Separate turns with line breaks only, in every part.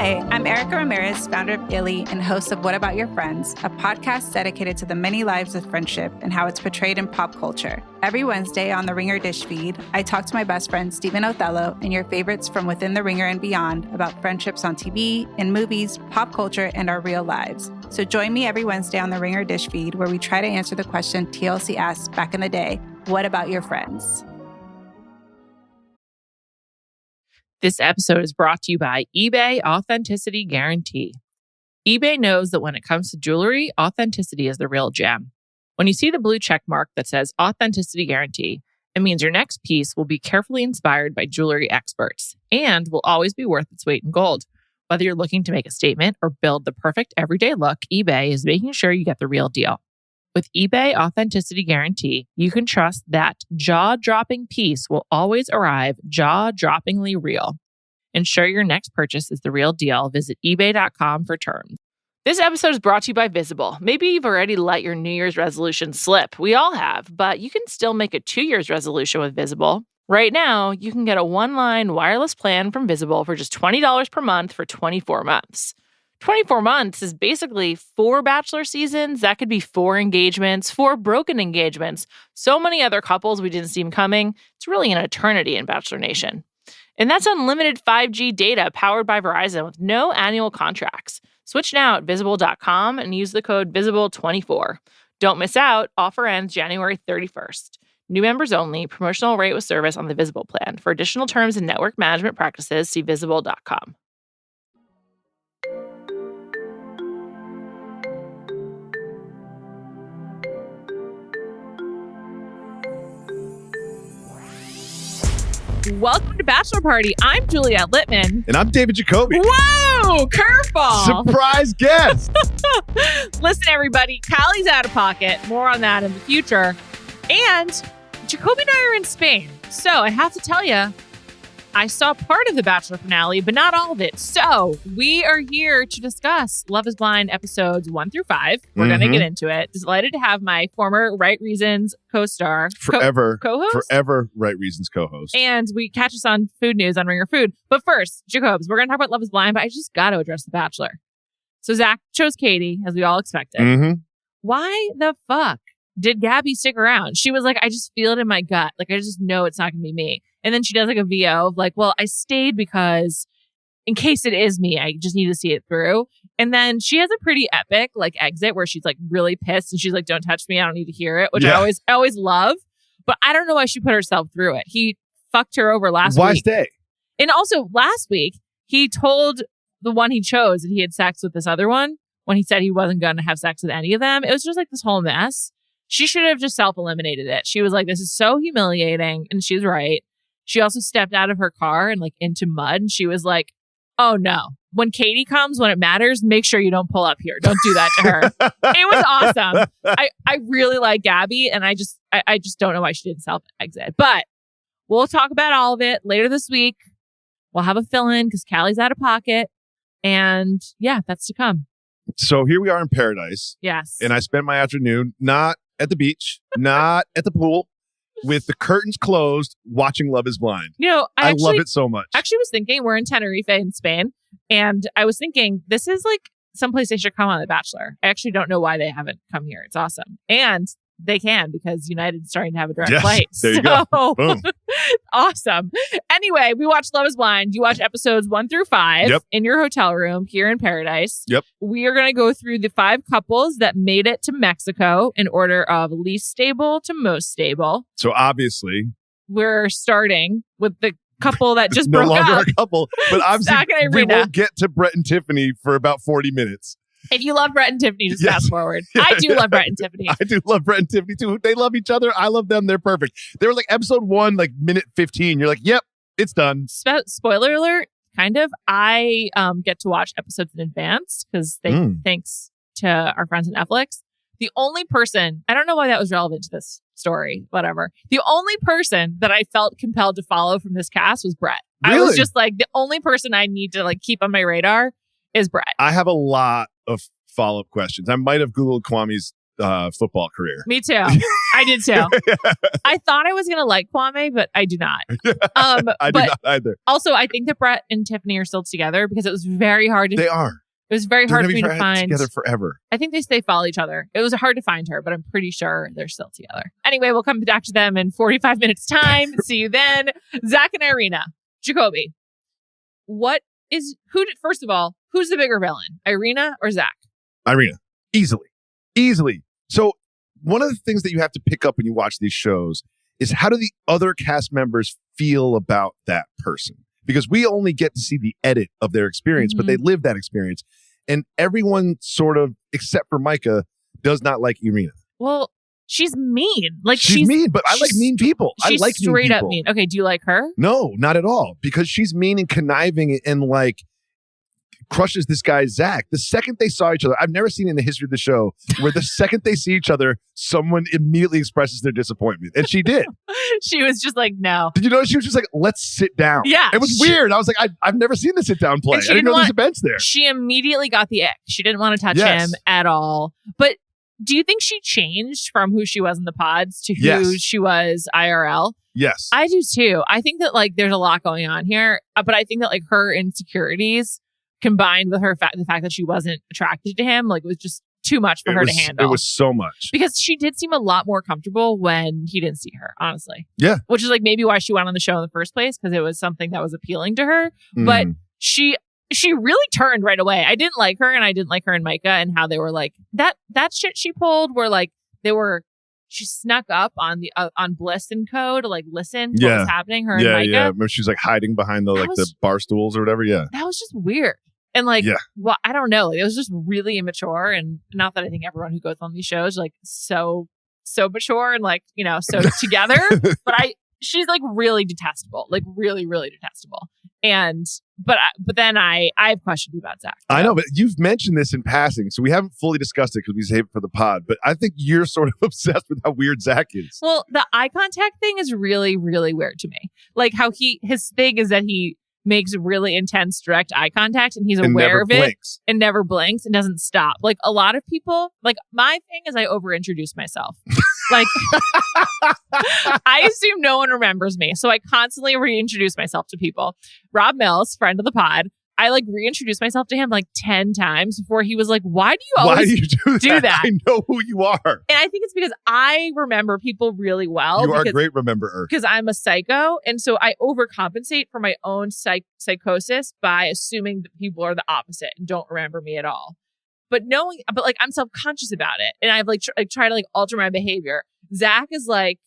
Hi, I'm Erica Ramirez, founder of Illy and host of What About Your Friends, a podcast dedicated to the many lives of friendship and how it's portrayed in pop culture. Every Wednesday on the Ringer Dish feed, I talk to my best friend Stephen Othello and your favorites from within the Ringer and beyond about friendships on TV, in movies, pop culture, and our real lives. So join me every Wednesday on the Ringer Dish feed where we try to answer the question TLC asked back in the day, what about your friends?
This episode is brought to you by eBay Authenticity Guarantee. eBay knows that when it comes to jewelry, authenticity is the real gem. When you see the blue check mark that says Authenticity Guarantee, it means your next piece will be carefully inspired by jewelry experts and will always be worth its weight in gold. Whether you're looking to make a statement or build the perfect everyday look, eBay is making sure you get the real deal. With eBay Authenticity Guarantee, you can trust that jaw-dropping piece will always arrive jaw-droppingly real. Ensure your next purchase is the real deal. Visit ebay.com for terms. This episode is brought to you by Visible. Maybe you've already let your New Year's resolution slip. We all have, but you can still make a 2 year's resolution with Visible. Right now, you can get a one-line wireless plan from Visible for just $20 per month for 24 months. 24 months is basically 4 Bachelor seasons. That could be 4 engagements, 4 broken engagements. So many other couples we didn't see them coming. It's really an eternity in Bachelor Nation. And that's unlimited 5G data powered by Verizon with no annual contracts. Switch now at Visible.com and use the code Visible24. Don't miss out. Offer ends January 31st. New members only. Promotional rate with service on the Visible plan. For additional terms and network management practices, see Visible.com. Welcome to Bachelor Party. I'm Juliet Litman.
And I'm David Jacoby.
Whoa! Curveball!
Surprise guest!
Listen, everybody, Callie's out of pocket. More on that in the future. And Jacoby and I are in Spain. So I have to tell you, I saw part of the Bachelor finale, but not all of it. So we are here to discuss Love is Blind episodes 1 through 5. We're going to get into it. Delighted to have my former Right Reasons co-star. Co-host?
Forever Right Reasons co-host.
And we catch us on Food News on Ringer Food. But first, Jacobs, we're going to talk about Love is Blind, but I just got to address The Bachelor. So Zach chose Katie, as we all expected. Why the fuck did Gabby stick around? She was like, I just feel it in my gut. Like, I just know it's not going to be me. And then she does like a VO of like, well, I stayed because in case it is me, I just need to see it through. And then she has a pretty epic like exit where she's like really pissed and she's like, don't touch me. I don't need to hear it, which I always love. But I don't know why she put herself through it. He fucked her over last week.
Why stay?
And also last week, he told the one he chose that he had sex with this other one when he said he wasn't going to have sex with any of them. It was just like this whole mess. She should have just self-eliminated it. She was like, this is so humiliating. And she's right. She also stepped out of her car and like into mud. And she was like, oh no, when Katie comes, when it matters, make sure you don't pull up here. Don't do that to her. It was awesome. I really like Gabby. And I just don't know why she didn't self-exit. But we'll talk about all of it later this week. We'll have a fill-in because Callie's out of pocket. And yeah, that's to come.
So here we are in paradise.
Yes.
And I spent my afternoon not at the beach, not at the pool, with the curtains closed, watching Love is Blind.
You know, I
love it so much.
Actually was thinking, we're in Tenerife in Spain, and I was thinking, this is like someplace they should come on The Bachelor. I actually don't know why they haven't come here. It's awesome. And they can because United's starting to have a direct flight.
There you go. Boom.
Awesome. Anyway, we watched Love is Blind. You watch episodes 1 through 5 in your hotel room here in paradise. We are going to go through the 5 couples that made it to Mexico in order of least stable to most stable.
So obviously,
we're starting with the couple that just
no
broke up.
longer a couple, but obviously we will get to Brett and Tiffany for about 40 minutes.
If you love Brett and Tiffany, just fast forward. I do love Brett and Tiffany.
I do love Brett and Tiffany too. They love each other. I love them. They're perfect. They were like episode 1, like minute 15. You're like, yep, it's done.
Spoiler alert, kind of. I get to watch episodes in advance because thanks to our friends at Netflix. The only person, I don't know why that was relevant to this story, whatever. The only person that I felt compelled to follow from this cast was Brett.
Really?
I was just like, the only person I need to like keep on my radar is Brett.
I have a lot of follow-up questions. I might have Googled Kwame's football career.
Me too. I did too. I thought I was going to like Kwame, but I do not.
I do not either.
Also, I think that Brett and Tiffany are still together because it was very hard to...
They are.
It was very hard for me to find.
Together forever.
I think they follow each other. It was hard to find her, but I'm pretty sure they're still together. Anyway, we'll come back to them in 45 minutes time. See you then. Zach and Irina. Jacoby. First of all, who's the bigger villain? Irina or Zach?
Irina. Easily. So one of the things that you have to pick up when you watch these shows is how do the other cast members feel about that person? Because we only get to see the edit of their experience, but they live that experience. And everyone sort of, except for Micah, does not like Irina.
Well, she's mean. Like
she's mean, but I like mean people. I like
straight
mean
up mean. Okay, do you like her?
No, not at all. Because she's mean and conniving and like crushes this guy, Zach. The second they saw each other, I've never seen in the history of the show where the second they see each other, someone immediately expresses their disappointment. And she did.
She was just like, no.
Did you notice she was just like, let's sit down?
Yeah.
It was weird. I was like, I've never seen the sit down play. I didn't know there's a bench there.
She immediately got the ick. She didn't want to touch him at all. But do you think she changed from who she was in the pods to who she was IRL?
Yes.
I do too. I think that like there's a lot going on here, but I think that like her insecurities combined with the fact that she wasn't attracted to him, like was just too much for her to handle.
It was so much.
Because she did seem a lot more comfortable when he didn't see her, honestly.
Yeah.
Which is like maybe why she went on the show in the first place, because it was something that was appealing to her. But she really turned right away. I didn't like her, and I didn't like her and Micah and how they were like that shit she pulled where like she snuck up on the on Bliss and Co. to like listen to what was happening. Her and Micah. Yeah.
Remember she was like hiding behind the bar stools or whatever. Yeah.
That was just weird. And like, well, I don't know. It was just really immature. And not that I think everyone who goes on these shows like so mature and like, you know, so together. But she's like really detestable, like really, really detestable. And but then I have questions about Zach.
I know, but you've mentioned this in passing, so we haven't fully discussed it because we saved it for the pod. But I think you're sort of obsessed with how weird Zach is.
Well, the eye contact thing is really, really weird to me. Like how his thing is that he makes really intense direct eye contact and he's aware of it and never blinks and doesn't stop. Like a lot of people, like my thing is I overintroduce myself. Like I assume no one remembers me. So I constantly reintroduce myself to people. Rob Mills, friend of the pod, I like reintroduced myself to him like 10 times before he was like, why do you always do that?
I know who you are.
And I think it's because I remember people really well.
You are a great rememberer.
Because I'm a psycho. And so I overcompensate for my own psychosis by assuming that people are the opposite and don't remember me at all. But like I'm self-conscious about it. And I've like try to like alter my behavior. Zach is like,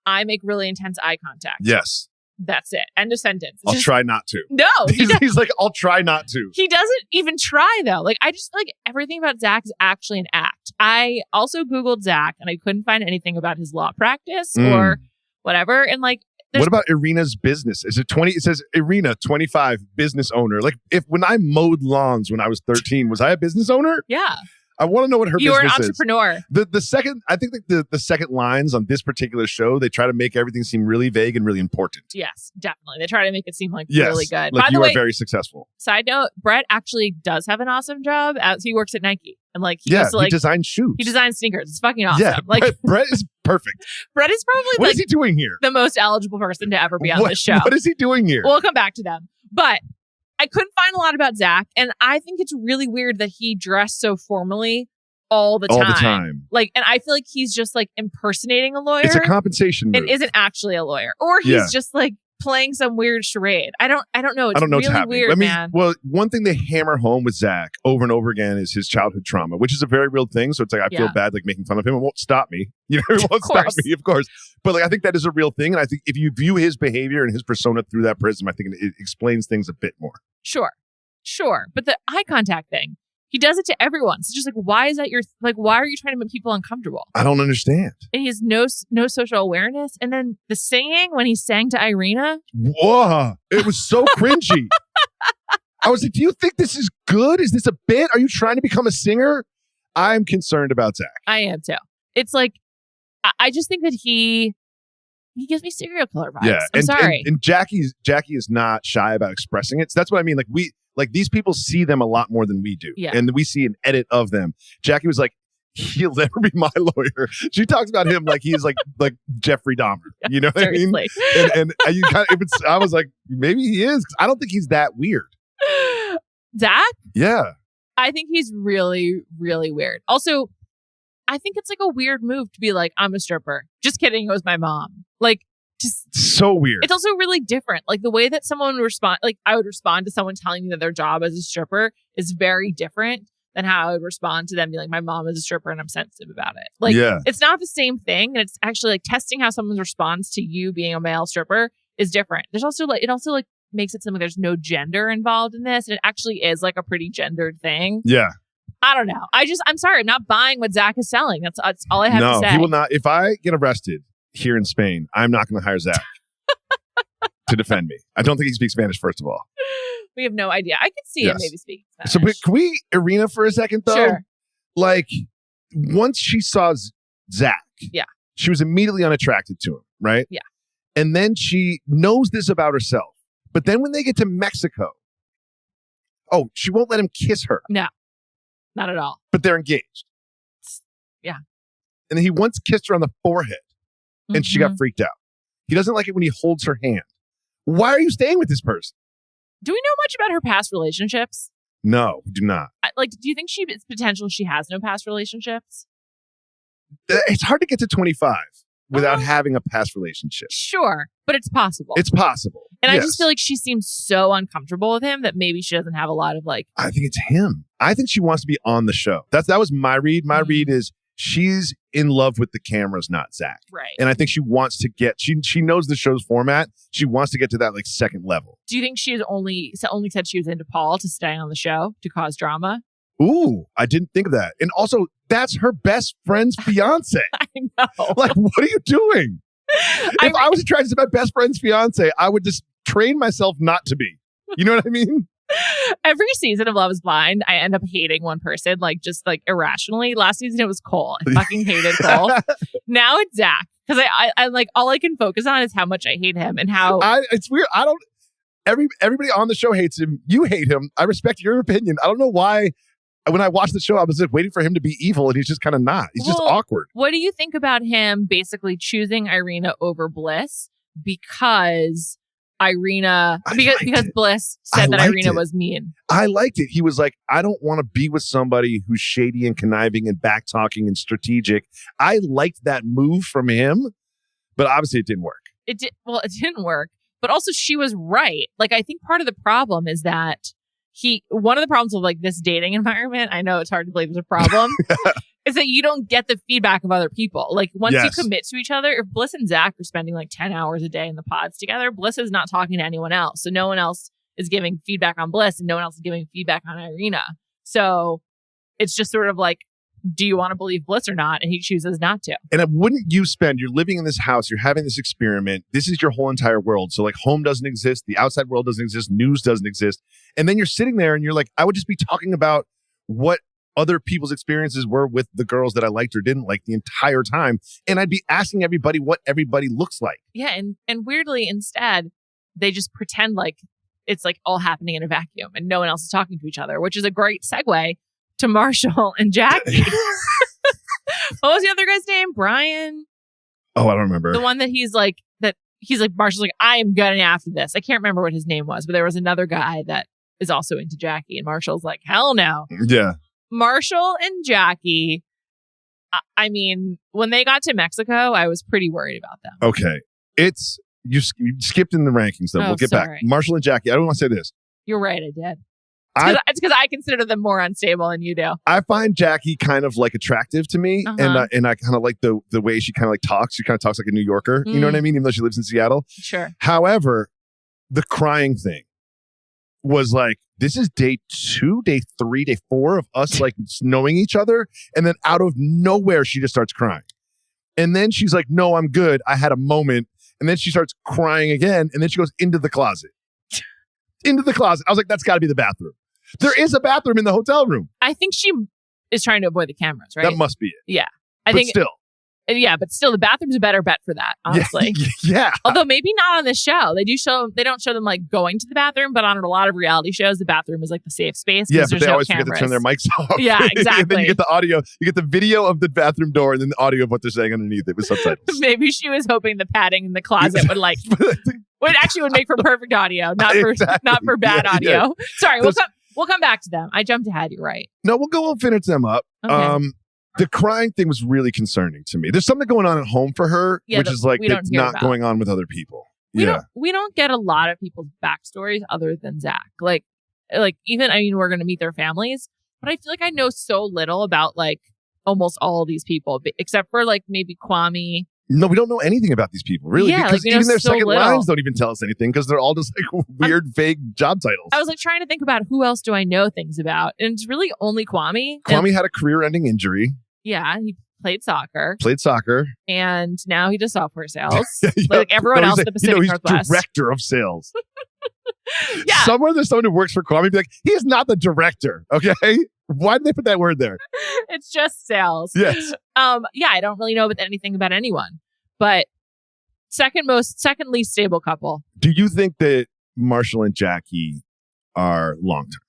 I make really intense eye contact.
Yes.
That's it. End of sentence.
I'll try not to.
No.
He's like, I'll try not to.
He doesn't even try though. Like I just like everything about Zach is actually an act. I also Googled Zach and I couldn't find anything about his law practice or whatever. And like,
what about Irina's business? Is it 20? It says Irina, 25, business owner. Like when I mowed lawns when I was 13, was I a business owner?
Yeah.
I want to know what her business is.
You're an entrepreneur.
The second, I think the second lines on this particular show, they try to make everything seem really vague and really important.
Yes, definitely. They try to make it seem like really good.
Like you are very successful.
Side note, Brett actually does have an awesome job. He works at Nike. And like, he
designs shoes.
He designs sneakers. It's fucking awesome.
Yeah,
like
Brett is perfect.
Brett is probably
what is he doing here?
The most eligible person to ever be on this show.
What is he doing here?
We'll come back to them. But I couldn't find a lot about Zach. And I think it's really weird that he dressed so formally all the time. Like, and I feel like he's just like impersonating a lawyer.
It's a compensation move.
And isn't actually a lawyer. Or he's just like playing some weird charade. I don't know. It's really what's weird, man.
Well, one thing they hammer home with Zach over and over again is his childhood trauma, which is a very real thing. So it's like, I feel bad like making fun of him. It won't stop me. You know, it won't stop me, of course. But like, I think that is a real thing. And I think if you view his behavior and his persona through that prism, I think it explains things a bit more.
Sure. But the eye contact thing, he does it to everyone. So just like, why is that why are you trying to make people uncomfortable?
I don't understand.
And he has no social awareness. And then the singing when he sang to Irina.
Whoa. It was so cringy. I was like, do you think this is good? Is this a bit? Are you trying to become a singer? I'm concerned about Zach.
I am too. It's like, I just think that he gives me serial killer vibes.
Yeah.
I'm sorry.
And Jackie is not shy about expressing it. So that's what I mean. Like these people see them a lot more than we do.
Yeah.
And we see an edit of them. Jackie was like, he'll never be my lawyer. She talks about him like he's like Jeffrey Dahmer. You know what
Seriously.
I mean? And you kind of, I was like, maybe he is. I don't think he's that weird.
Zach?
Yeah.
I think he's really, really weird. Also, I think it's like a weird move to be like, I'm a stripper. Just kidding. It was my mom. Like, just
so weird.
It's also really different. Like the way that someone would respond, like I would respond to someone telling me that their job as a stripper is very different than how I would respond to them being like, my mom is a stripper and I'm sensitive about it. Like, it's not the same thing. And it's actually like testing how someone responds to you being a male stripper is different. There's also like, it also like makes it something there's no gender involved in this. And it actually is like a pretty gendered thing.
Yeah.
I don't know. I'm sorry. I'm not buying what Zach is selling. That's all I have to say.
No, he will not. If I get arrested here in Spain, I'm not going to hire Zach to defend me. I don't think he speaks Spanish, first of all.
We have no idea. I could see him maybe speaking Spanish.
So, but can we Irina for a second, though?
Sure.
Like, once she saw Zach, she was immediately unattracted to him, right?
Yeah.
And then she knows this about herself. But then when they get to Mexico, she won't let him kiss her.
No, not at all.
But they're engaged.
Yeah.
And then he once kissed her on the forehead, and she got freaked out. He doesn't like it when he holds her hand. Why are you staying with this person?
Do we know much about her past relationships?
No, we do not.
Do you think it's potential she has no past relationships?
It's hard to get to 25 without having a past relationship.
Sure, but it's possible.
It's possible.
And I just feel like she seems so uncomfortable with him that maybe she doesn't have a lot of like...
I think it's him. I think she wants to be on the show. That was my read. My read is she's in love with the cameras, not Zach.
Right.
And I think she wants to get... She knows the show's format. She wants to get to that like second level.
Do you think she only said she was into Paul to stay on the show to cause drama?
Ooh, I didn't think of that. And also, that's her best friend's fiance.
I know.
Like, what are you doing? If I was attracted to my best friend's fiance, I would just train myself not to be. You know what I mean?
Every season of Love is Blind, I end up hating one person, like just like irrationally. Last season, it was Cole. I fucking hated Cole. Now it's Zach. Because I like, all I can focus on is how much I hate him and how...
It's weird. Everybody on the show hates him. You hate him. I respect your opinion. I don't know why... When I watched the show, I was just waiting for him to be evil, and he's just kind of not. He's just awkward.
What do you think about him basically choosing Irina over Bliss because Bliss said that Irina was mean?
I liked it. He was like, I don't want to be with somebody who's shady and conniving and back-talking and strategic. I liked that move from him, but obviously it didn't work.
It didn't work, but also she was right. Like, I think part of the problem is that one of the problems with like this dating environment, I know it's hard to believe it's a problem, is that you don't get the feedback of other people. Like once you commit to each other, if Bliss and Zach are spending like 10 hours a day in the pods together, Bliss is not talking to anyone else. So no one else is giving feedback on Bliss and no one else is giving feedback on Irina. So it's just sort of like, do you want to believe Bliss or not? And he chooses not to.
And you're living in this house, you're having this experiment. This is your whole entire world. So like home doesn't exist. The outside world doesn't exist. News doesn't exist. And then you're sitting there and you're like, I would just be talking about what other people's experiences were with the girls that I liked or didn't like the entire time. And I'd be asking everybody what everybody looks like.
Yeah. And weirdly, instead, they just pretend like it's like all happening in a vacuum and no one else is talking to each other, which is a great segue to Marshall and Jackie. What was the other guy's name? Brian?
Oh, I don't remember.
The one that he's like, Marshall's like, I am going after this. I can't remember what his name was, but there was another guy that is also into Jackie. And Marshall's like, hell no.
Yeah.
Marshall and Jackie. I mean, when they got to Mexico, I was pretty worried about them.
Okay. You skipped in the rankings, though. We'll get back. Marshall and Jackie. I don't want to say this.
You're right. I did. It's because I consider them more unstable than you do.
I find Jackie kind of like attractive to me, and I kind of like the way she kind of like talks. She kind of talks like a New Yorker. You know what I mean? Even though she lives in Seattle.
Sure.
However, the crying thing was like, this is day 2, day 3, day 4 of us like knowing each other, and then out of nowhere she just starts crying, and then she's like, "No, I'm good. I had a moment," and then she starts crying again, and then she goes into the closet. Into the closet. I was like, that's got to be the bathroom. There is a bathroom in the hotel room.
I think she is trying to avoid the cameras, right?
That must be it.
Yeah.
But still.
Yeah, but still, the bathroom's a better bet for that, honestly.
Yeah.
Although maybe not on the show. They don't show them like going to the bathroom, but on a lot of reality shows, the bathroom is like the safe space.
Yeah, but they
no
always
cameras.
forget to turn their mics off.
Yeah, exactly.
And then you get the audio, you get the video of the bathroom door and then the audio of what they're saying underneath it with subtitles.
Maybe she was hoping the padding in the closet would like would make for perfect audio, not for bad audio. Yeah. Sorry, we'll come back to them. I jumped ahead. You're right.
No, we'll finish them up.
Okay.
The crying thing was really concerning to me. There's something going on at home for her, which is like it's not going on with other people.
We don't get a lot of people's backstories other than Zach. Like even, I mean, we're going to meet their families, but I feel like I know so little about like almost all of these people, except for like maybe Kwame.
No, we don't know anything about these people, really, because even their second lines don't even tell us anything because they're all just like weird, vague job titles.
I was like trying to think about who else do I know things about, and it's really only Kwame.
Kwame had a career-ending injury.
Yeah, he played soccer. And now he does software sales. Like everyone else in the Pacific Northwest.
He's director of sales.
Yeah.
Somewhere there's someone who works for Kwame be like, he is not the director, okay? Why did they put that word there?
It's just sales.
Yes.
Yeah, I don't really know anything about anyone. But second least stable couple.
Do you think that Marshall and Jackie are long-term?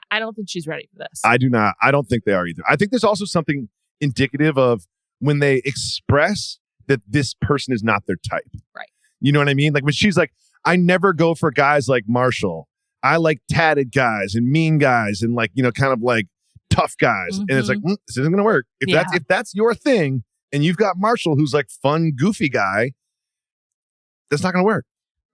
I don't think she's ready for this.
I do not. I don't think they are either. I think there's also something indicative of when they express that this person is not their type.
Right.
You know what I mean? Like when she's like, I never go for guys like Marshall. I like tatted guys and mean guys and like, kind of like tough guys. Mm-hmm. And it's like, this isn't going to work. If that's your thing and you've got Marshall who's like fun, goofy guy, that's not going to work.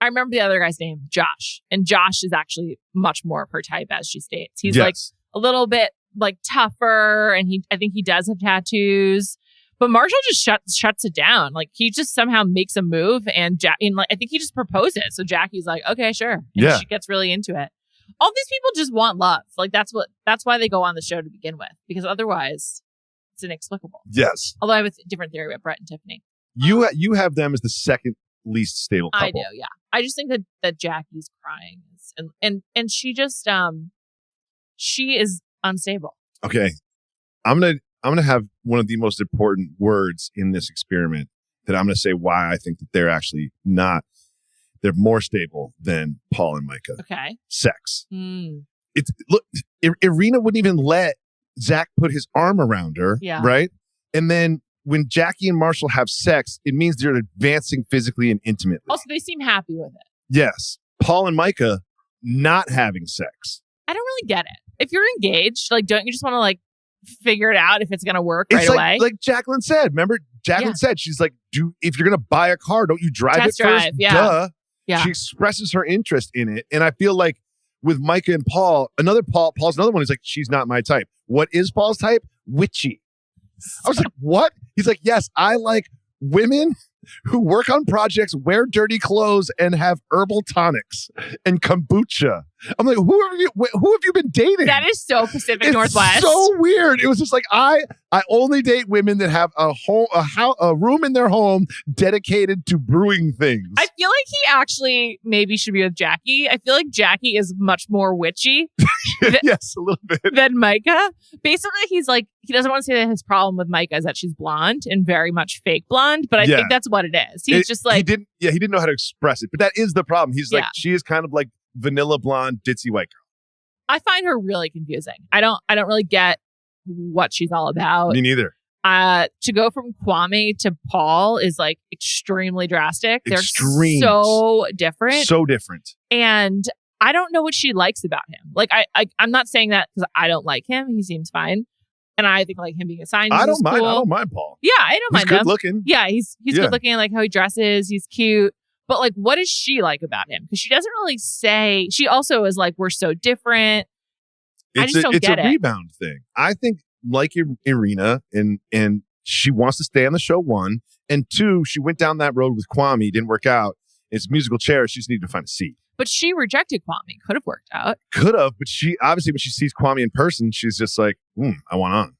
I remember the other guy's name, Josh. And Josh is actually much more of her type, as she states. He's like a little bit like tougher, and I think he does have tattoos. But Marshall just shuts it down. Like he just somehow makes a move, and I think he just proposes. So Jackie's like, okay, sure. And she gets really into it. All these people just want love. Like that's why they go on the show to begin with, because otherwise it's inexplicable.
Yes.
Although I have a different theory about Brett and Tiffany.
You have them as the second least stable couple.
I do, yeah. I just think that Jackie's crying and she just she is unstable.
Okay. I'm gonna have one of the most important words in this experiment that I'm gonna say why I think that they're actually not. They're more stable than Paul and Micah.
Okay.
Sex. Irina wouldn't even let Zach put his arm around her. Yeah. Right. And then when Jackie and Marshall have sex, it means they're advancing physically and intimately.
Also, they seem happy with it.
Yes. Paul and Micah not having sex.
I don't really get it. If you're engaged, like, don't you just want to like figure it out if it's going to work right away?
Like Jacqueline said. Remember, Jacqueline said, she's like, if you're going to buy a car, don't you drive it first?
Yeah.
Duh.
Yeah.
She expresses her interest in it. And I feel like with Micah and Paul's another one. He's like, she's not my type. What is Paul's type? Witchy. I was like, what? He's like, yes, I like women who work on projects, wear dirty clothes, and have herbal tonics and kombucha. I'm like, who have you been dating?
That is so Pacific Northwest.
So weird. It was just like, I only date women that have a room in their home dedicated to brewing things.
I feel like he actually maybe should be with Jackie. I feel like Jackie is much more witchy.
Yes, a little bit.
Than Micah. Basically, he's like, he doesn't want to say that his problem with Micah is that she's blonde and very much fake blonde, but I think that's what it is. He's just like...
He didn't know how to express it, but that is the problem. He's like, she is kind of like vanilla blonde, ditzy white girl.
I find her really confusing. I don't really get what she's all about.
Me neither.
To go from Kwame to Paul is like extremely drastic. They're so different.
So different.
And I don't know what she likes about him. Like I'm not saying that because I don't like him. He seems fine. And I think like him being a scientist.
I don't mind Paul.
Yeah, I don't mind him.
He's good looking.
Yeah, he's good looking. I like how he dresses. He's cute. But like, what does she like about him? Because she doesn't really say. She also is like, we're so different. I just don't get it.
It's a rebound thing. I think like Irina, and she wants to stay on the show, one. And two, she went down that road with Kwame. Didn't work out. It's musical chairs. She just needed to find a seat.
But she rejected Kwame. Could have worked out.
Could have. But she obviously, when she sees Kwame in person, she's just like, I want on.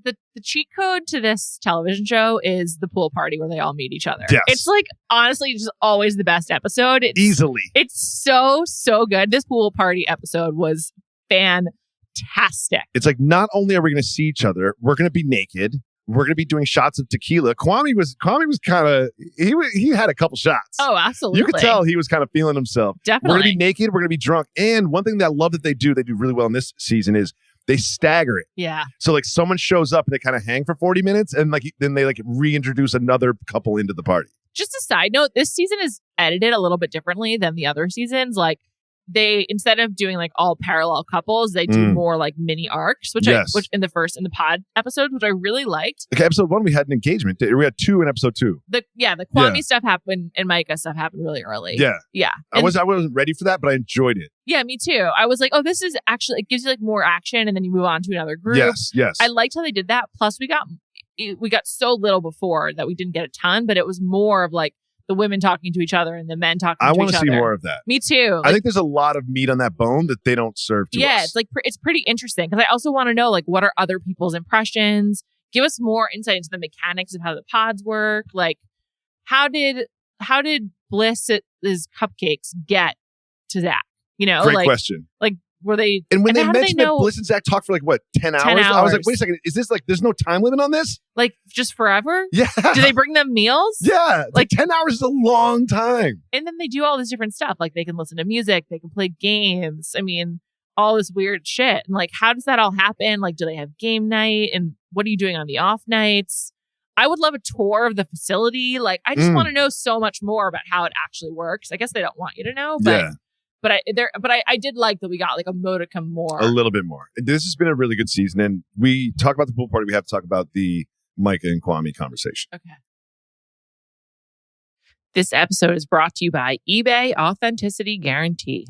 The cheat code to this television show is the pool party where they all meet each other.
Yes.
It's like, honestly, just always the best episode.
Easily.
It's so good. This pool party episode was fantastic.
It's like, not only are we going to see each other, we're going to be naked. We're going to be doing shots of tequila. Kwame was kind of, he had a couple shots.
Oh, absolutely.
You could tell he was kind of feeling himself.
Definitely.
We're going to be naked. We're going to be drunk. And one thing that I love that they do really well in this season is they stagger it.
Yeah.
So like someone shows up and they kind of hang for 40 minutes and like then they like reintroduce another couple into the party.
Just a side note, this season is edited a little bit differently than the other seasons. Like they, instead of doing like all parallel couples, they do more like mini arcs, which which in the pod episode, which I really liked.
Okay, episode 1, we had an engagement. We had 2 in episode 2.
The Kwame stuff happened and Micah stuff happened really early.
Yeah.
Yeah.
I wasn't ready for that, but I enjoyed it.
Yeah, me too. I was like, oh, this is actually, it gives you like more action and then you move on to another group.
Yes.
I liked how they did that. Plus we got so little before that we didn't get a ton, but it was more of like the women talking to each other and the men talking to each other. I want to
see more of that.
Me too.
I think there's a lot of meat on that bone that they don't serve to us.
Yeah, it's like it's pretty interesting because I also want to know like what are other people's impressions? Give us more insight into the mechanics of how the pods work. Like how did Bliss's cupcakes get to Zach? You know,
great question.
Like were they?
And when they mentioned that Bliss and Zach talked for like what 10 hours, I was like, wait a second, is this like there's no time limit on this?
Like just forever?
Yeah.
Do they bring them meals?
Yeah. Like 10 hours is a long time.
And then they do all this different stuff. Like they can listen to music, they can play games. I mean, all this weird shit. And like, how does that all happen? Like, do they have game night? And what are you doing on the off nights? I would love a tour of the facility. Like, I just want to know so much more about how it actually works. I guess they don't want you to know, but. Yeah. But I did like that we got like a modicum more.
A little bit more. This has been a really good season. And we talk about the pool party. We have to talk about the Micah and Kwame conversation.
Okay. This episode is brought to you by eBay Authenticity Guarantee.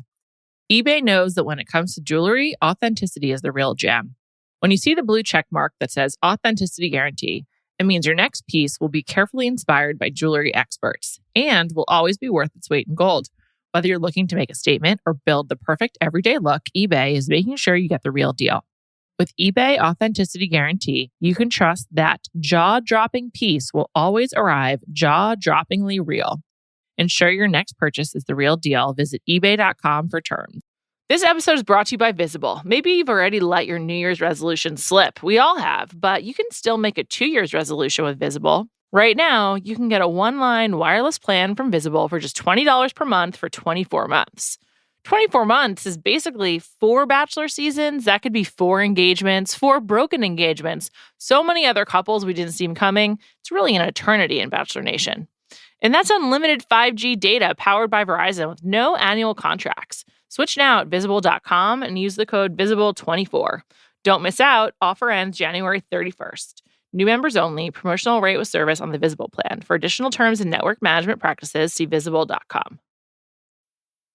eBay knows that when it comes to jewelry, authenticity is the real gem. When you see the blue check mark that says Authenticity Guarantee, it means your next piece will be carefully inspired by jewelry experts and will always be worth its weight in gold. Whether you're looking to make a statement or build the perfect everyday look, eBay is making sure you get the real deal. With eBay Authenticity Guarantee, you can trust that jaw-dropping piece will always arrive jaw-droppingly real. Ensure your next purchase is the real deal. Visit ebay.com for terms. This episode is brought to you by Visible. Maybe you've already let your New Year's resolution slip. We all have, but you can still make a 2 year's resolution with Visible. Right now, you can get a one-line wireless plan from Visible for just $20 per month for 24 months. 24 months is basically 4 Bachelor seasons. That could be 4 engagements, 4 broken engagements, so many other couples we didn't see coming. It's really an eternity in Bachelor Nation. And that's unlimited 5G data powered by Verizon with no annual contracts. Switch now at Visible.com and use the code VISIBLE24. Don't miss out. Offer ends January 31st. New members only. Promotional rate with service on the Visible plan. For additional terms and network management practices, see Visible.com.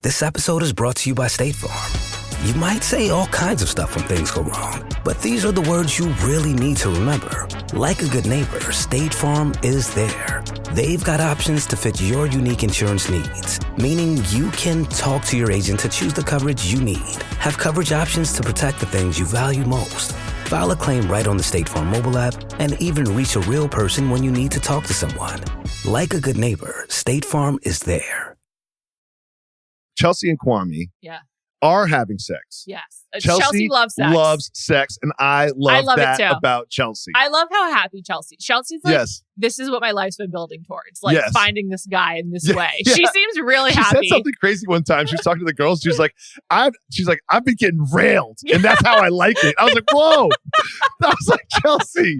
This episode is brought to you by State Farm. You might say all kinds of stuff when things go wrong, but these are the words you really need to remember. Like a good neighbor, State Farm is there. They've got options to fit your unique insurance needs, meaning you can talk to your agent to choose the coverage you need, have coverage options to protect the things you value most, file a claim right on the State Farm mobile app, and even reach a real person when you need to talk to someone. Like a good neighbor, State Farm is there.
Chelsea and Kwame are having sex.
Yes. Chelsea loves sex.
Loves sex, and I love that about Chelsea.
I love how happy Chelsea's like, this is what my life's been building towards. Like finding this guy in this way. Yeah. She seems really happy.
She said something crazy one time. She was talking to the girls. She was like, I've been getting railed. And that's how I like it. I was like, whoa. I was like, Chelsea.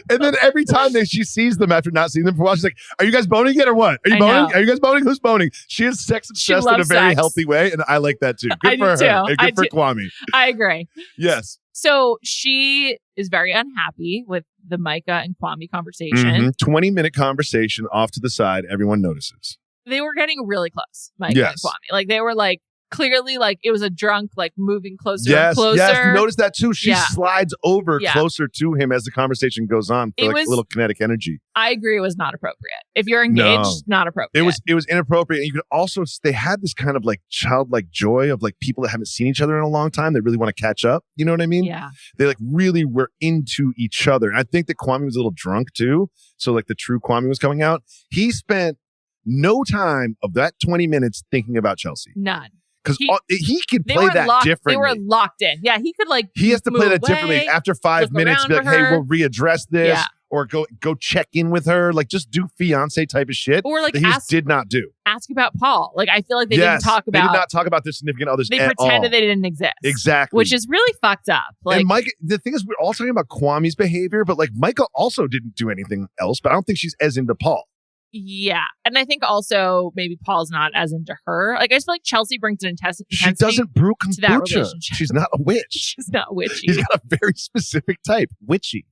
And then every time she sees them after not seeing them for a while, she's like, are you guys boning yet or what? Are you boning? Are you guys boning? Who's boning? She is sex obsessed in a very healthy way. And I like that too. Good for her. Too. And good for Kwame.
I agree.
Yes.
So she is very unhappy with the Micah and Kwame conversation.
20-minute conversation off to the side. Everyone notices.
They were getting really close, Micah and Kwame. Like they were like, clearly like it was a drunk, like moving closer and closer.
Yes, you noticed that too. She slides over closer to him as the conversation goes on for like a little kinetic energy.
I agree it was not appropriate. If you're engaged, not appropriate.
It was inappropriate. And you could also, they had this kind of like childlike joy of like people that haven't seen each other in a long time. They really want to catch up. You know what I mean?
Yeah.
They like really were into each other. And I think that Kwame was a little drunk too. So like the true Kwame was coming out. He spent no time of that 20 minutes thinking about Chelsea.
None.
Because he could play that differently.
They were locked in. Yeah, he could like.
He has to play that differently. After 5 minutes, be like, hey, we'll readdress this. Yeah. or go check in with her, like just do fiance type of shit.
Or like
that he just did not do.
Ask about Paul. Like I feel like they didn't talk about.
They did not talk about their significant others.
They
at
pretended
all.
they didn't exist.
Exactly,
which is really fucked up. Like,
and Micah, the thing is, we're all talking about Kwame's behavior, but like Micah also didn't do anything else. But I don't think she's as into Paul.
Yeah, and I think also maybe Paul's not as into her. Like I just feel like Chelsea brings an intensity.
She doesn't brew
to that
kombucha.
relationship.
She's not a witch.
She's not witchy.
He's got a very specific type, witchy.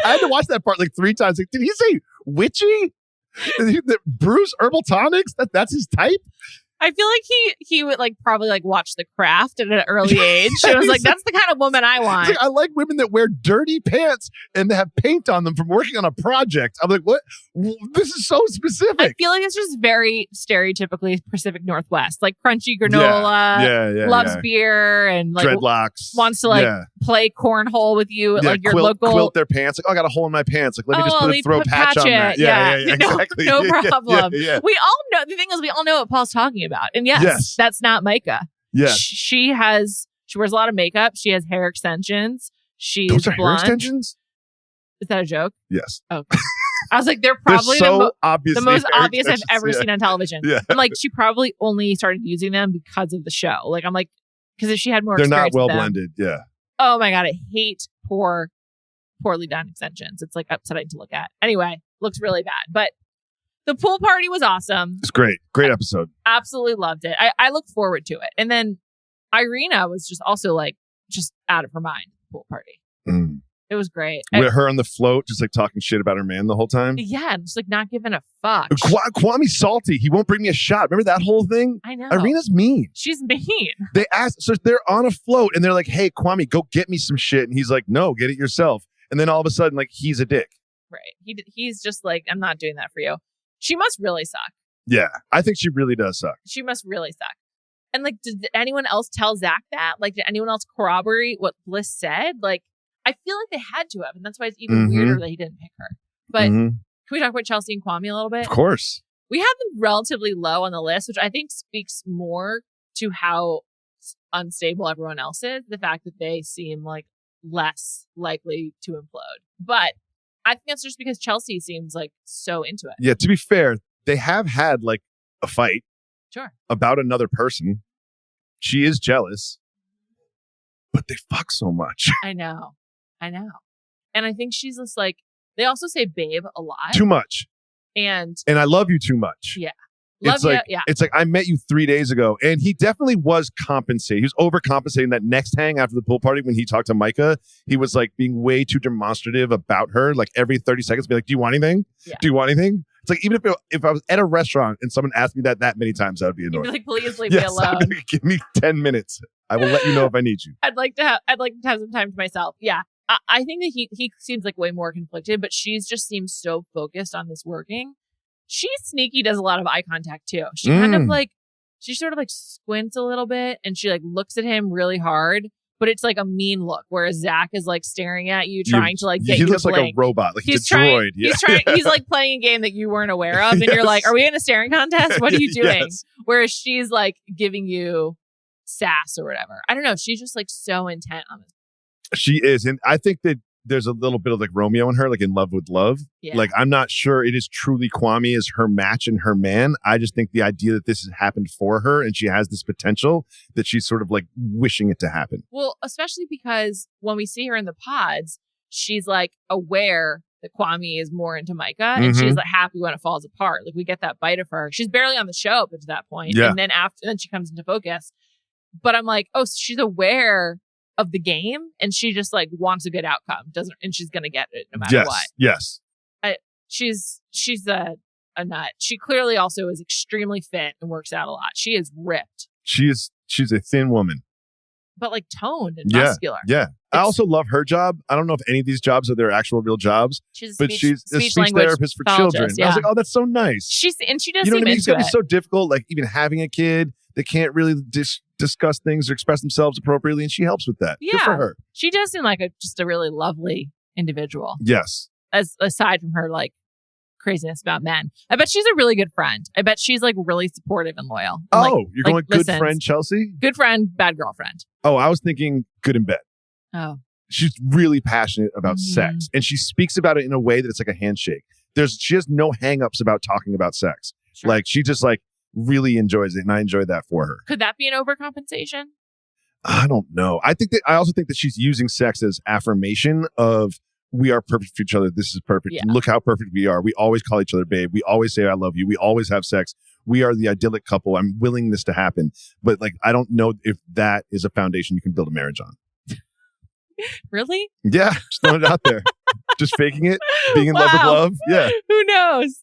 I had to watch that part like 3 times. Like, did he say witchy? That brews herbal tonics? That's his type?
I feel like he would like probably like watch The Craft at an early age. It was like, that's the kind of woman I want.
Like, I like women that wear dirty pants and they have paint on them from working on a project. I'm like, what? This is so specific.
I feel like it's just very stereotypically Pacific Northwest, like crunchy granola, loves beer, and like
dreadlocks,
wants to like play cornhole with you at like your local.
Quilt their pants. Like, oh, I got a hole in my pants. Like, let me just throw a patch on that. Yeah, exactly.
No problem.
Yeah.
We all know. The thing is, we all know what Paul's talking about. And yes, that's not Micah.
Yeah,
she wears a lot of makeup. She has hair extensions. She's
Those are
blonde.
hair extensions?
Is that a joke?
Yes.
Okay. I was like, they're probably
so
the most obvious I've ever seen on television.
Yeah.
And like, she probably only started using them because of the show. Like, I'm like, because if she had more,
they're not
experience
well
with them,
blended. Yeah.
Oh my god, I hate poorly done extensions. It's like upsetting to look at. Anyway, looks really bad, but. The pool party was awesome.
It's great. Great episode.
Absolutely loved it. I look forward to it. And then Irina was just also like, just out of her mind, pool party.
Mm.
It was great.
With her on the float, just like talking shit about her man the whole time.
Yeah, just like not giving a fuck.
Kwame's salty. He won't bring me a shot. Remember that whole thing?
I know.
Irina's mean.
She's mean.
They asked, so they're on a float and they're like, hey, Kwame, go get me some shit. And he's like, no, get it yourself. And then all of a sudden, like, he's a dick.
Right. He's just like, I'm not doing that for you. She must really suck.
Yeah, I think she really does suck.
She must really suck. And like, did anyone else tell Zach that? Like, did anyone else corroborate what Bliss said? Like, I feel like they had to have, and that's why it's even weirder that he didn't pick her. But can we talk about Chelsea and Kwame a little bit?
Of course.
We have them relatively low on the list, which I think speaks more to how unstable everyone else is. The fact that they seem like less likely to implode. But I think that's just because Chelsea seems like so into it.
Yeah, to be fair, they have had like a fight.
Sure.
About another person. She is jealous. But they fuck so much.
I know. And I think she's just like, they also say babe a lot.
Too much.
And
I love you too much.
Yeah.
It's like I met you 3 days ago, and he definitely was compensating. He was overcompensating that next hang after the pool party when he talked to Micah. He was like being way too demonstrative about her. Like every 30 seconds, be like, "Do you want anything?
Yeah.
Do you want anything?" It's like even if I was at a restaurant and someone asked me that many times, I would be annoyed.
You'd be like, "Please leave me alone.
Like, give me 10 minutes. I will let you know if I need you."
I'd like to have some time to myself. Yeah. I think that he seems like way more conflicted, but she's just seems so focused on this working. She sneaky does a lot of eye contact too. She kind of like, she sort of like squints a little bit and she like looks at him really hard, but it's like a mean look. Whereas Zach is like staring at you, trying to like get you to blink.
He looks like a robot, like he's a droid.
He's like playing a game that you weren't aware of, and you're like, "Are we in a staring contest? What are you doing?" Yes. Whereas she's like giving you sass or whatever. I don't know. She's just like so intent on this.
She is, and I think that there's a little bit of like Romeo in her, like in Love with Love. Yeah. Like, I'm not sure it is truly Kwame as her match and her man. I just think the idea that this has happened for her and she has this potential that she's sort of like wishing it to happen.
Well, especially because when we see her in the pods, she's like aware that Kwame is more into Micah and she's like happy when it falls apart. Like we get that bite of her. She's barely on the show up to that point. Yeah. And then she comes into focus. But I'm like, oh, so she's aware of the game and she just like wants a good outcome, and she's gonna get it no matter what.
Yes.
She's a nut. She clearly also is extremely fit and works out a lot. She is ripped.
She's a thin woman,
but like toned and muscular.
Yeah. I also love her job. I don't know if any of these jobs are their actual real jobs, she's a speech therapist for children. Yeah. I was like, oh, that's so nice.
She does.
You know what I mean? It's gonna be so difficult. Like even having a kid, they can't really discuss things or express themselves appropriately, and she helps with that.
Yeah,
good for her.
She does seem like just a really lovely individual.
Yes.
Aside from her like craziness about men, I bet she's a really good friend. I bet she's like really supportive and loyal.
You're going good friend Chelsea?
Good friend, bad girlfriend.
Oh, I was thinking good in bed.
Oh,
she's really passionate about sex, and she speaks about it in a way that it's like a handshake. She has no hangups about talking about sex.
Sure.
Like she just like really enjoys it, and I enjoy that for her.
Could that be an overcompensation?
I don't know. I also think that she's using sex as affirmation of we are perfect for each other. This is perfect.
Yeah.
Look how perfect we are. We always call each other babe. We always say I love you. We always have sex. We are the idyllic couple. I'm willing this to happen. But like, I don't know if that is a foundation you can build a marriage on.
Really?
Yeah. Just throwing it out there. Just faking it. Being in love with love. Yeah.
Who knows?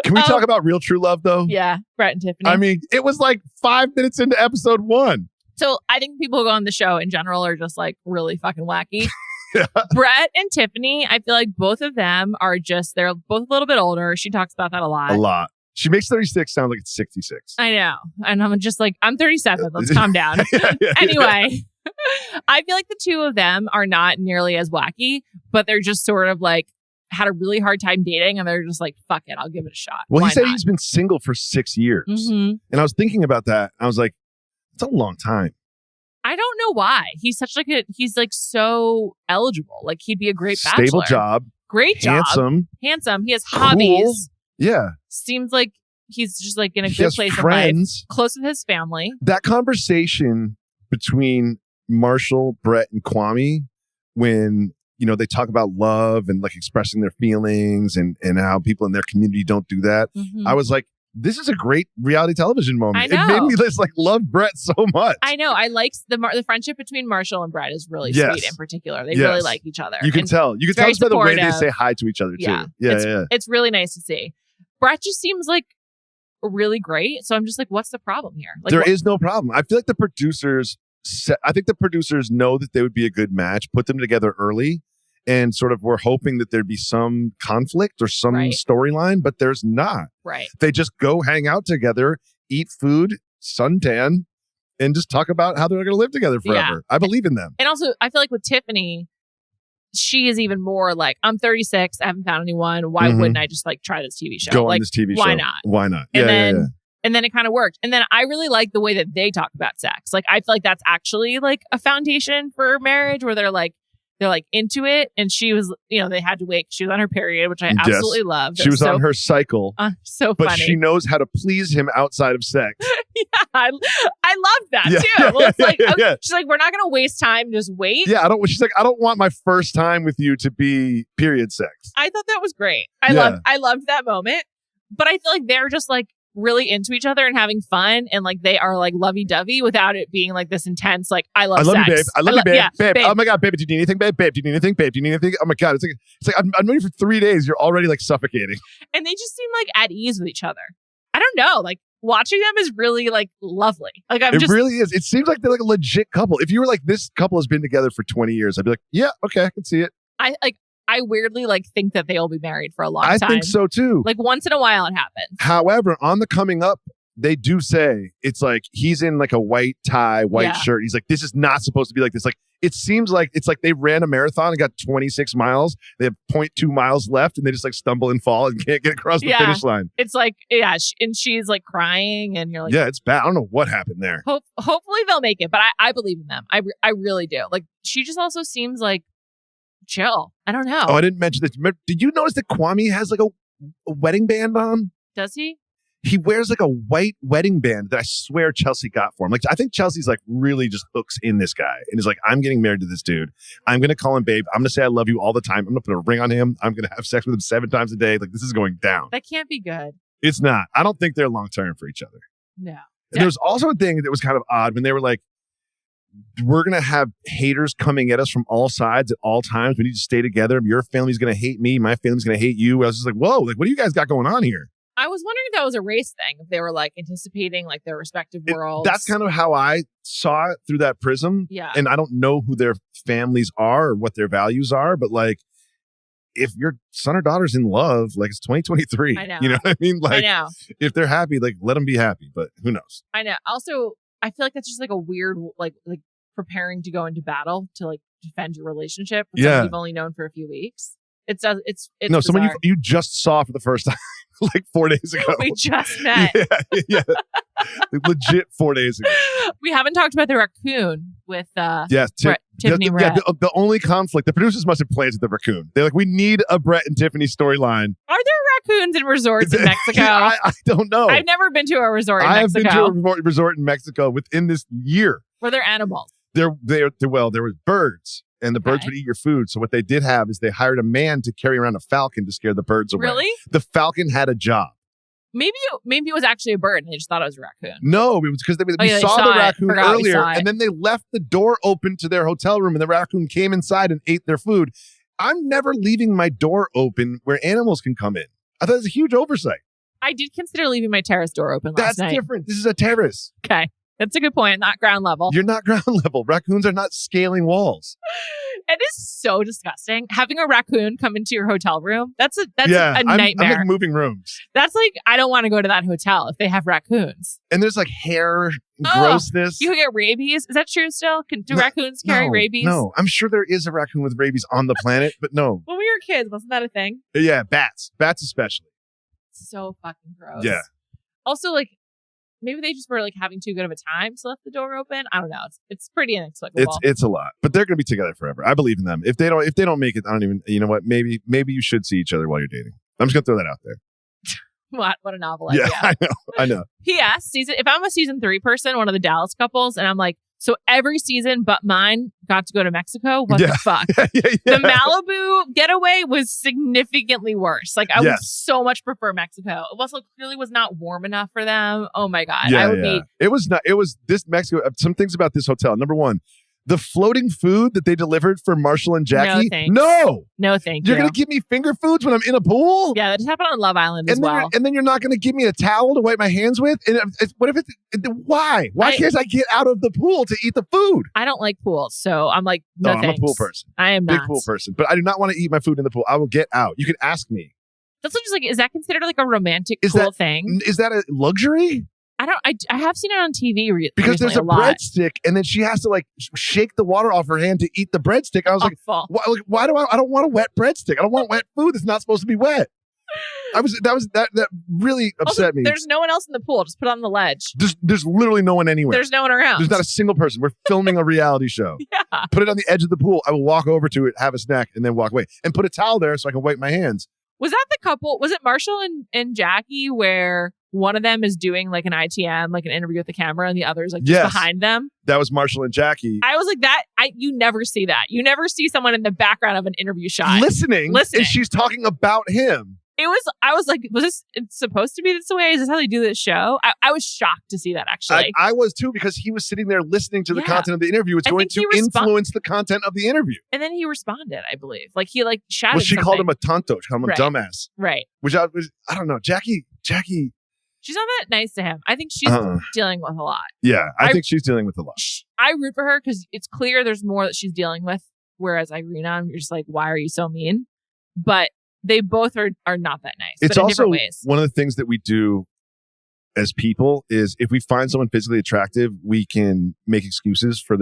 Can we talk about real true love though?
Yeah. Brett and Tiffany.
I mean, it was like 5 minutes into episode 1.
So I think people who go on the show in general are just like really fucking wacky.
Yeah.
Brett and Tiffany, I feel like both of them are they're both a little bit older. She talks about that a lot.
A lot. She makes 36 sound like it's 66.
I know. And I'm just like, I'm 37. Let's calm down. Anyway, I feel like the two of them are not nearly as wacky, but they're just sort of like had a really hard time dating and they're just like, fuck it, I'll give it a shot.
Well,
Why
he said
not?
he's been single for 6 years.
Mm-hmm.
And I was thinking about that. I was like, it's a long time.
I don't know why. He's such like he's like so eligible. Like he'd be a great bachelor.
Stable job.
Great job.
Handsome.
He has
Cool.
hobbies.
Yeah.
Seems like he's just like in a
He
good
has
place
friends.
in life. Close with his family.
That conversation between Marshall, Brett, and Kwame, when, you know, they talk about love and like expressing their feelings and how people in their community don't do that.
Mm-hmm.
I was like, this is a great reality television moment.
I know.
It made me just like love Brett so much.
I know. I like the friendship between Marshall and Brett is really
Yes.
sweet in particular. They
Yes.
really like each other.
You can
And
tell. You can tell
very
just by the way they
supportive.
say hi to each other too.
Yeah.
Yeah.
It's really nice to see. Brett just seems like really great. So I'm just like, what's the problem here? Like,
There is no problem. I feel like the producers know that they would be a good match, put them together early, and sort of were hoping that there'd be some conflict or some
Right.
storyline, but there's not.
Right.
They just go hang out together, eat food, suntan, and just talk about how they're going to live together forever. I believe in them.
And also, I feel like with Tiffany, she is even more like, I'm 36. I haven't found anyone. Why
Mhm.
wouldn't I just like try this TV show?
Go
like,
on this TV show.
Why not?
Why not?
And And then it kind of worked. And then I really like the way that they talk about sex. Like, I feel like that's actually like a foundation for marriage where they're like into it. And she was, you know, they had to wait. She was on her period, which I
Yes.
absolutely loved.
She was on her cycle,
so
but
funny.
she knows how to please him outside of sex.
Yeah, I love that
Yeah,
too.
yeah,
Well, it's like,
yeah.
she's like, we're not going to waste time. Just wait.
Yeah, she's like, I don't want my first time with you to be period sex.
I thought that was great.
Yeah.
I loved that moment. But I feel like they're just like really into each other and having fun, and like they are like lovey-dovey without it being like this intense, like, I love
you,
sex.
babe. I love you, babe.
Yeah,
babe. Oh my God, babe. Do you need anything, babe? Babe, do you need anything? Babe, do you need anything? Oh my God. It's like I've known you for 3 days. You're already like suffocating.
And they just seem like at ease with each other. I don't know. Like watching them is really like lovely. Like
It really is. It seems like they're like a legit couple. If you were like, this couple has been together for 20 years, I'd be like, yeah, okay, I can see it.
I weirdly like think that they'll be married for a long
I
time.
think so too.
Like once in a while it happens.
However, on the coming up, they do say it's like he's in like a white tie, white
Yeah.
shirt. He's like, this is not supposed to be like this. Like, it seems like it's like they ran a marathon and got 26 miles. They have 0.2 miles left and they just like stumble and fall and can't get across the
Yeah.
finish line.
It's like, yeah, and she's like crying and you're like,
Yeah, it's bad. I don't know what happened there.
hopefully they'll make it. But I believe in them. I really do. Like she just also seems like chill. I don't know.
Oh, I didn't mention this. Did you notice that Kwame has like a wedding band on?
Does he?
He wears like a white wedding band that I swear Chelsea got for him. Like, I think Chelsea's like really just hooks in this guy and is like, I'm getting married to this dude. I'm going to call him babe. I'm going to say I love you all the time. I'm going to put a ring on him. I'm going to have sex with him 7 times a day. Like, this is going down.
That can't be good.
It's not. I don't think they're long term for each other.
No.
And there was also a thing that was kind of odd when they were like, we're going to have haters coming at us from all sides at all times. We need to stay together. Your family's going to hate me. My family's going to hate you. I was just like, whoa, like, what do you guys got going on here?
I was wondering if that was a race thing, if they were like anticipating like their respective worlds.
That's kind of how I saw it through that prism.
Yeah.
And I don't know who their families are or what their values are, but like, if your son or daughter's in love, like it's 2023.
I know.
You know what I mean? Like,
I know.
if they're happy, like let them be happy, but who knows?
I know. Also, I feel like that's just like a weird, like preparing to go into battle to like defend your relationship with someone you've only known for a few weeks. It's
no, someone
bizarre.
you just saw for the first time. like 4 days ago.
We just met.
Yeah. Legit 4 days ago.
We haven't talked about the raccoon with Tiffany and
Yeah,
Brett.
the only conflict, the producers must have planted the raccoon. They're like, we need a Brett and Tiffany storyline.
Are there raccoons in resorts in Mexico?
I don't know.
I've never been to a resort in
I
Mexico.
have been to a resort in Mexico within this year.
Were there animals?
There were birds, and the birds would eat your food. So what they did have is they hired a man to carry around a falcon to scare the birds away.
Really?
The falcon had a job.
Maybe it was actually a bird and they just thought it was a raccoon.
No, it was because we saw the raccoon earlier, and then they left the door open to their hotel room, and the raccoon came inside and ate their food. I'm never leaving my door open where animals can come in. I thought it was a huge oversight.
I did consider leaving my terrace door open last night.
That's different. This is a terrace.
Okay. That's a good point. Not ground level.
You're not ground level. Raccoons are not scaling walls.
It is so disgusting. Having a raccoon come into your hotel room, that's a nightmare.
I'm like moving rooms.
That's like, I don't want to go to that hotel if they have raccoons.
And there's like hair grossness.
You can get rabies. Is that true still? Do raccoons carry rabies?
No, I'm sure there is a raccoon with rabies on the planet, but no.
When we were kids, wasn't that a thing?
Yeah, bats. Bats especially.
So fucking gross.
Yeah.
Also, like, maybe they just were like having too good of a time to left the door open. I don't know. It's pretty inexplicable.
It's a lot, but they're going to be together forever. I believe in them. If they don't make it, I don't even. You know what? Maybe you should see each other while you're dating. I'm just going to throw that out there.
What a novel idea.
Yeah, I know.
P.S. If I'm a season 3 person, one of the Dallas couples, and I'm like, so every season but mine got to go to Mexico. What the fuck? The Malibu getaway was significantly worse. Like I would so much prefer Mexico. It also clearly was not warm enough for them. Oh my God. I would be.
It was not. It was this Mexico. Some things about this hotel. Number one, the floating food that they delivered for Marshall and Jackie.
No, thank you.
You're going to give me finger foods when I'm in a pool?
Yeah, that just happened on Love Island as well.
And then you're not going to give me a towel to wipe my hands with? And what if why? Why can't I get out of the pool to eat the food?
I don't like pools, so I'm like, no thanks.
I'm a pool person.
I am not.
Big pool person. But I do not want to eat my food in the pool. I will get out. You can ask me.
That's just like, is that considered like a romantic pool thing?
Is that a luxury?
I have seen it on TV
because there's a breadstick, and then she has to like shake the water off her hand to eat the breadstick. I was like, why do I don't want a wet breadstick. I don't want wet food that's not supposed to be wet. That really upset me.
There's no one else in the pool. Just put it on the ledge.
There's literally no one anywhere.
There's no one around.
There's not a single person. We're filming a reality show.
Yeah.
Put it on the edge of the pool. I will walk over to it, have a snack, and then walk away. And put a towel there so I can wipe my hands.
Was that the couple? Was it Marshall and Jackie where one of them is doing like an ITM, like an interview with the camera, and the other's like just behind them? That
was Marshall and Jackie.
I was like, you never see that. You never see someone in the background of an interview shot.
Listening. And she's talking about him.
I was like, was this supposed to be this way? Is this how they do this show? I was shocked to see that, actually.
I was too, because he was sitting there listening to the content of the interview. It's going to influence the content of the interview.
And then he responded, I believe. Like he like shouted
she called him a tonto. She called him a dumbass.
Right.
Which I don't know. Jackie.
She's not that nice to him. I think she's dealing with a lot.
Yeah, I think she's dealing with a lot.
I root for her because it's clear there's more that she's dealing with. Whereas Irina, you're just like, why are you so mean? But they both are not that nice.
It's
but in
also
different ways.
One of the things that we do as people is if we find someone physically attractive, we can make excuses for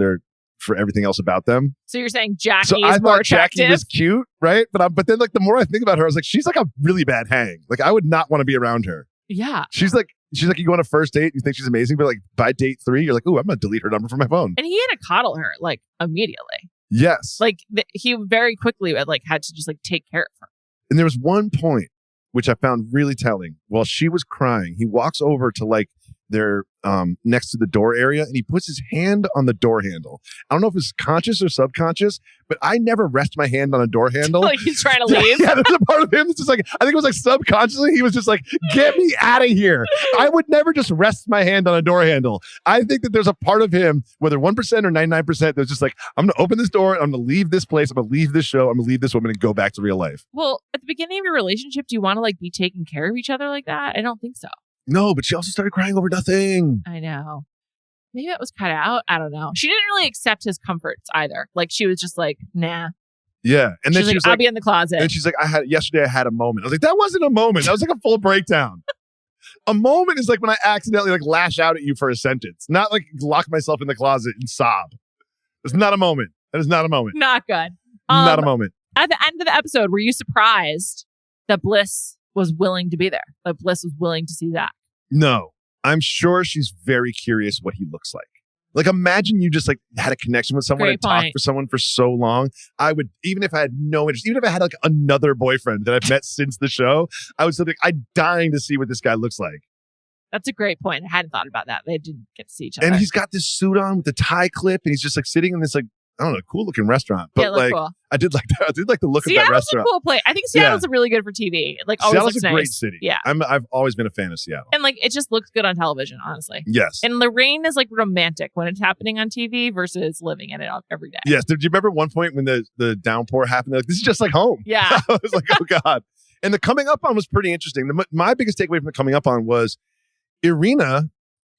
everything else about them.
So you're saying Jackie is more attractive?
Jackie was cute, right? But then like the more I think about her, I was like, she's like a really bad hang. Like I would not want to be around her.
Yeah.
She's like you go on a first date, you think she's amazing, but like by date 3, you're like, ooh, I'm gonna delete her number from my phone.
And he had to coddle her like immediately.
Yes.
Like he very quickly like had to just like take care of her.
And there was one point which I found really telling. While she was crying, he walks over to like their next to the door area, and he puts his hand on the door handle. I don't know if it's conscious or subconscious, but I never rest my hand on a door handle.
Like he's trying to leave.
Yeah, there's a part of him that's just like, I think it was like subconsciously, he was just like, get me out of here. I would never just rest my hand on a door handle. I think that there's a part of him, whether 1% or 99%, that's just like, I'm going to open this door, I'm going to leave this place, I'm going to leave this show, I'm going to leave this woman and go back to real life.
Well, at the beginning of your relationship, do you want to like be taking care of each other like that? I don't think so.
No, but she also started crying over nothing.
I know. Maybe that was cut out. I don't know. She didn't really accept his comforts either. Like she was just like, nah.
Yeah. And then
she was like, I'll be in the closet.
And she's like, yesterday I had a moment. I was like, that wasn't a moment. That was like a full breakdown. A moment is like when I accidentally like lash out at you for a sentence, not like lock myself in the closet and sob. It's not a moment. That is not a moment.
Not good.
Not a moment.
At the end of the episode, were you surprised that Bliss was willing to be there. Like Bliss was willing to see Zach.
No, I'm sure she's very curious what he looks like. Like, imagine you just like had a connection with someone and talked for someone for so long. I would, even if I had no interest, even if I had like another boyfriend that I've met since the show, I would still think I'm dying to see what this guy looks like.
That's a great point. I hadn't thought about that. They didn't get to see each other.
And he's got this suit on with the tie clip, and he's just like sitting in this like, I don't know, cool looking restaurant. But like, cool. I did like that. I did like the look of that restaurant.
Seattle's a cool place. I think Seattle's really good for TV. Like, always
Seattle's
looks
a
nice.
great city.
Yeah,
I've always been a fan of Seattle.
And like, it just looks good on television, honestly.
Yes.
And Lorraine is like romantic when it's happening on TV versus living in it every day.
Yes. Did you remember one point when the downpour happened? They're like, this is just like home.
Yeah.
I was like, oh God. And the coming up on was pretty interesting. My biggest takeaway from the coming up on was Irina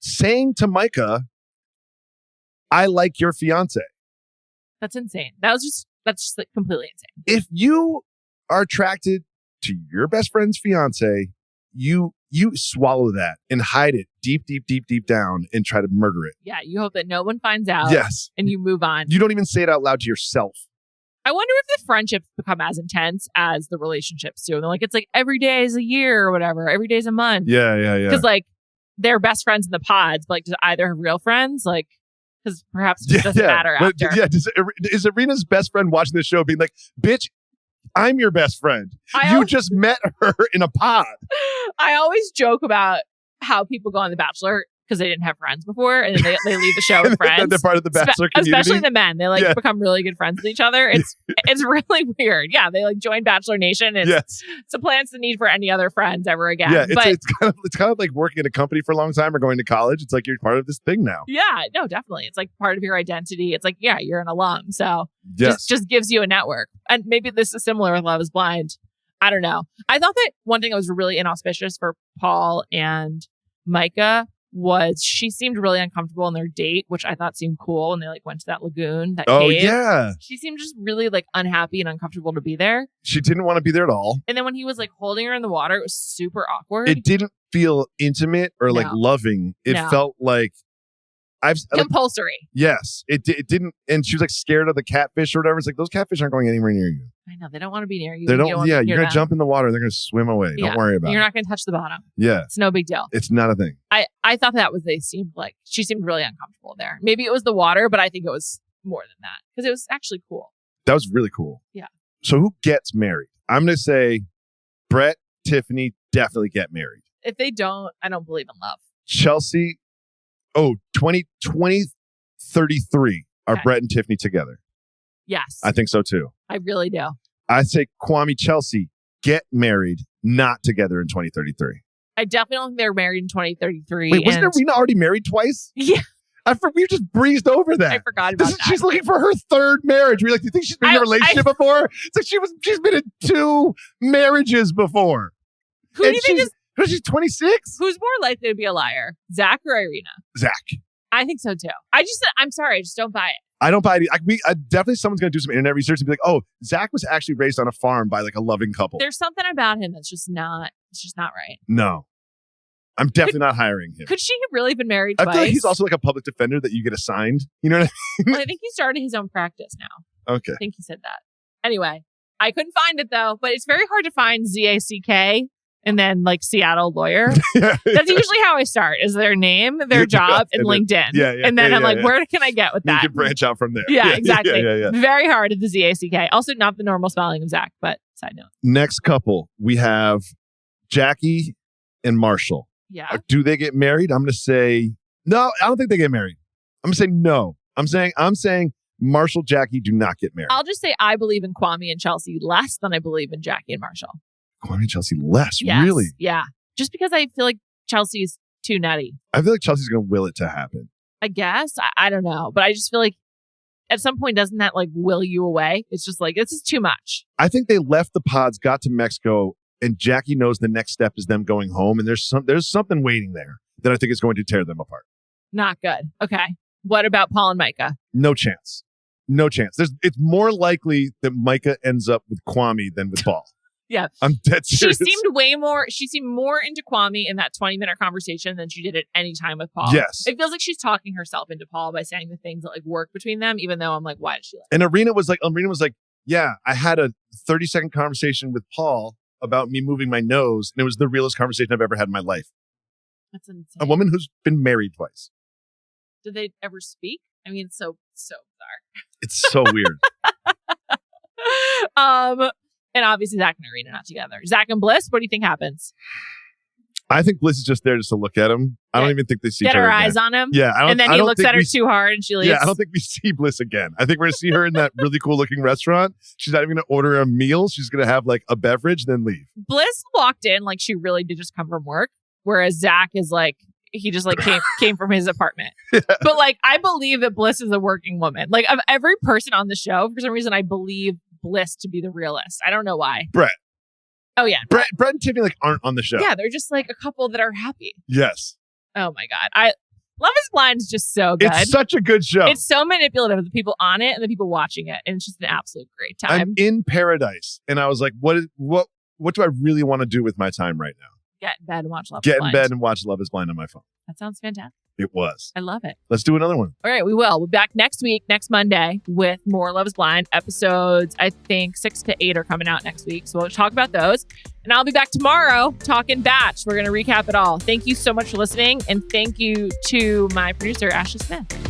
saying to Micah, I like your fiance.
That's insane. That's just like completely insane.
If you are attracted to your best friend's fiance, you swallow that and hide it deep down and try to murder it.
Yeah, you hope that no one finds out.
Yes.
And you move on.
You don't even say it out loud to yourself.
I wonder if the friendships become as intense as the relationships do. And they're like, it's like every day is a year or whatever. Every day is a month.
Yeah.
Because like they're best friends in the pods, but like, do either have real friends? Like, because perhaps it just doesn't matter after.
Yeah, is Irina's best friend watching this show being like, bitch, I'm your best friend. You just met her in a pod.
I always joke about how people go on The Bachelor because they didn't have friends before, and then they leave the show with friends.
They're part of the Bachelor community.
Especially the men. They become really good friends with each other. It's really weird. Yeah, they like join Bachelor Nation. It's supplants the need for any other friends ever again.
Yeah, it's kind of like working in a company for a long time or going to college. It's like you're part of this thing now.
Yeah, no, definitely. It's like part of your identity. It's like, yeah, you're an alum. So just gives you a network. And maybe this is similar with Love is Blind. I don't know. I thought that one thing that was really inauspicious for Paul and Micah was she seemed really uncomfortable in their date, which I thought seemed cool. And they like went to that lagoon, that cave.
Yeah.
She seemed just really like unhappy and uncomfortable to be there.
She didn't want to be there at all.
And then when he was like holding her in the water, it was super awkward.
It didn't feel intimate or like loving. It felt like
compulsory.
Yes. It didn't. And she was like scared of the catfish or whatever. It's like, those catfish aren't going anywhere near you.
I know. They don't want to be near you.
They don't. You're going to jump in the water and they're going to swim away.
Yeah.
Don't worry about it.
You're not going to touch the bottom.
Yeah.
It's no big deal.
It's not a thing.
I thought that was, she seemed really uncomfortable there. Maybe it was the water, but I think it was more than that because it was actually cool.
That was really cool.
Yeah.
So who gets married? I'm going to say Brett, Tiffany definitely get married.
If they don't, I don't believe in love.
Chelsea, 2033 are Brett and Tiffany together.
Yes.
I think so too.
I really do.
I say Kwame, Chelsea get married, not together in 2033.
I definitely don't think they're married in 2033.
Wait, wasn't Irina already married twice?
Yeah.
We just breezed over that.
I forgot about that.
She's looking for her third marriage. We're like, do you think she's been in a relationship before? It's like she's been in 2 marriages before.
Who do you think is...
She's 26?
Who's more likely to be a liar? Zach or Irina?
Zach.
I think so too. I'm sorry. I just don't buy it.
I don't buy it. Definitely someone's going to do some internet research and be like, oh, Zach was actually raised on a farm by like a loving couple.
There's something about him that's just not right.
No. I'm definitely not hiring him.
Could she have really been married twice?
I feel like he's also like a public defender that you get assigned. You know what I mean?
Well, I think he started his own practice now.
Okay.
I think he said that. Anyway, I couldn't find it though, but it's very hard to find ZACK and then like Seattle lawyer. That's usually how I start, is their name, their job, and LinkedIn.
Yeah.
And then I'm like, where can I get with that?
You can branch out from there.
Yeah, exactly.
Yeah.
Very hard at the ZACK. Also not the normal spelling of Zach, but side note.
Next couple, we have Jackie and Marshall.
Yeah.
Do they get married? I'm going to say, no, I don't think they get married. I'm going to say no. I'm saying Marshall, Jackie do not get married.
I'll just say I believe in Kwame and Chelsea less than I believe in Jackie and Marshall.
Kwame and Chelsea less?
Yes.
Really?
Yeah. Just because I feel like Chelsea's too nutty.
I feel like Chelsea's going to will it to happen.
I guess. I don't know. But I just feel like at some point, doesn't that like will you away? It's just like, this is too much.
I think they left the pods, got to Mexico, and Jackie knows the next step is them going home. And there's something waiting there that I think is going to tear them apart.
Not good. Okay. What about Paul and Micah?
No chance. It's more likely that Micah ends up with Kwame than with Paul.
Yeah.
I'm dead serious.
She seemed more into Kwame in that 20-minute conversation than she did at any time with Paul.
Yes.
It feels like she's talking herself into Paul by saying the things that like work between them, even though I'm like, why does she like
And Irina was like, yeah, I had a 30-second conversation with Paul about me moving my nose, and it was the realest conversation I've ever had in my life.
That's insane.
A woman who's been married twice.
Did they ever speak? I mean, so bizarre.
It's so weird.
And obviously Zach and Irina not together. Zach and Bliss, what do you think happens?
I think Bliss is just there just to look at him. I don't even think they see each
Get
other
her
again.
eyes on him.
Yeah,
and then he looks at her too hard and she leaves.
Yeah, I don't think we see Bliss again. I think we're going to see her in that really cool looking restaurant. She's not even going to order a meal. She's going to have like a beverage, then leave.
Bliss walked in like she really did just come from work, whereas Zach is like, he just like came from his apartment. Yeah. But like, I believe that Bliss is a working woman. Like, of every person on the show, for some reason, I believe Bliss to be the realist. I don't know why.
Brett.
Oh, yeah.
Brett and Tiffany like aren't on the show.
Yeah, they're just like a couple that are happy.
Yes.
Oh my God. Love is Blind is just so good.
It's such a good show.
It's so manipulative of the people on it and the people watching it. And it's just an absolute great time.
I'm in paradise. And I was like, what do I really want to do with my time right now?
Get in bed and watch Love is
Get
Blind.
in bed and watch Love is Blind on my phone.
That sounds fantastic.
It was.
I love it.
Let's do another one.
All right, we will. We'll be back next week, next Monday, with more Love is Blind episodes. I think 6 to 8 are coming out next week. So we'll talk about those. And I'll be back tomorrow talking Batch. We're going to recap it all. Thank you so much for listening. And thank you to my producer, Ashleigh Smith.